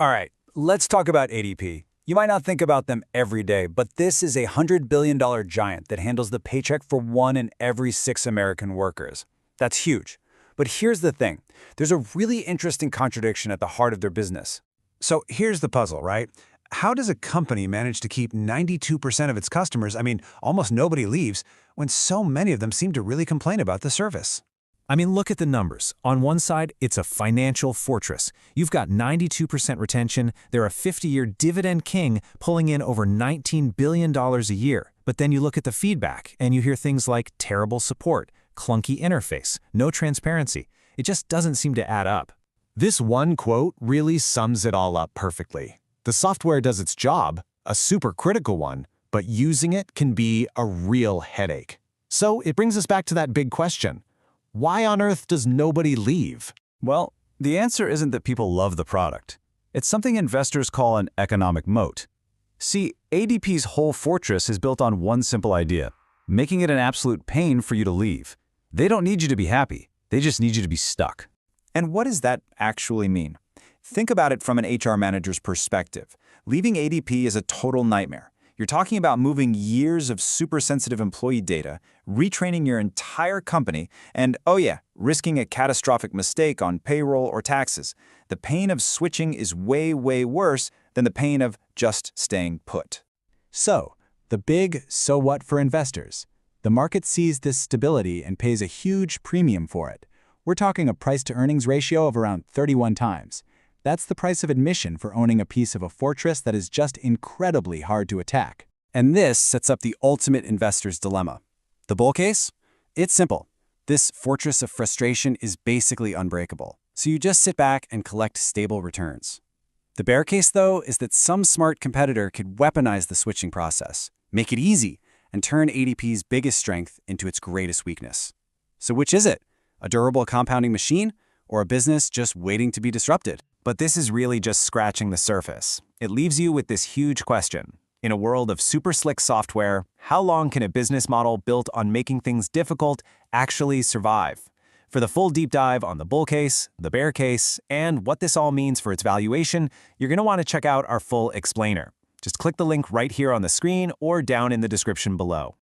All right, let's talk about ADP. You might not think about them every day, but this is a $100 billion giant that handles the paycheck for 1 in every 6 American workers. That's huge. But here's the thing. There's a really interesting contradiction at the heart of their business. So here's the puzzle, right? How does a company manage to keep 92% of its customers, almost nobody leaves, when so many of them seem to really complain about the service? Look at the numbers. On one side, it's a financial fortress. You've got 92% retention, they're a 50-year dividend king pulling in over $19 billion a year. But then you look at the feedback, and you hear things like terrible support, clunky interface, no transparency. It just doesn't seem to add up. This one quote really sums it all up perfectly. The software does its job, a super critical one, but using it can be a real headache. So it brings us back to that big question. Why on earth does nobody leave? Well, the answer isn't that people love the product. It's something investors call an economic moat. See, ADP's whole fortress is built on one simple idea, making it an absolute pain for you to leave. They don't need you to be happy. They just need you to be stuck. And what does that actually mean? Think about it from an HR manager's perspective. Leaving ADP is a total nightmare. You're talking about moving years of super-sensitive employee data, retraining your entire company, and, oh yeah, risking a catastrophic mistake on payroll or taxes. The pain of switching is way, way worse than the pain of just staying put. So, the big so what for investors. The market sees this stability and pays a huge premium for it. We're talking a price-to-earnings ratio of around 31 times. That's the price of admission for owning a piece of a fortress that is just incredibly hard to attack. And this sets up the ultimate investor's dilemma. The bull case? It's simple. This fortress of frustration is basically unbreakable, so you just sit back and collect stable returns. The bear case, though, is that some smart competitor could weaponize the switching process, make it easy, and turn ADP's biggest strength into its greatest weakness. So which is it? A durable compounding machine, or a business just waiting to be disrupted? But this is really just scratching the surface. It leaves you with this huge question. In a world of super slick software, how long can a business model built on making things difficult actually survive? For the full deep dive on the bull case, the bear case, and what this all means for its valuation, you're going to want to check out our full explainer. Just click the link right here on the screen or down in the description below.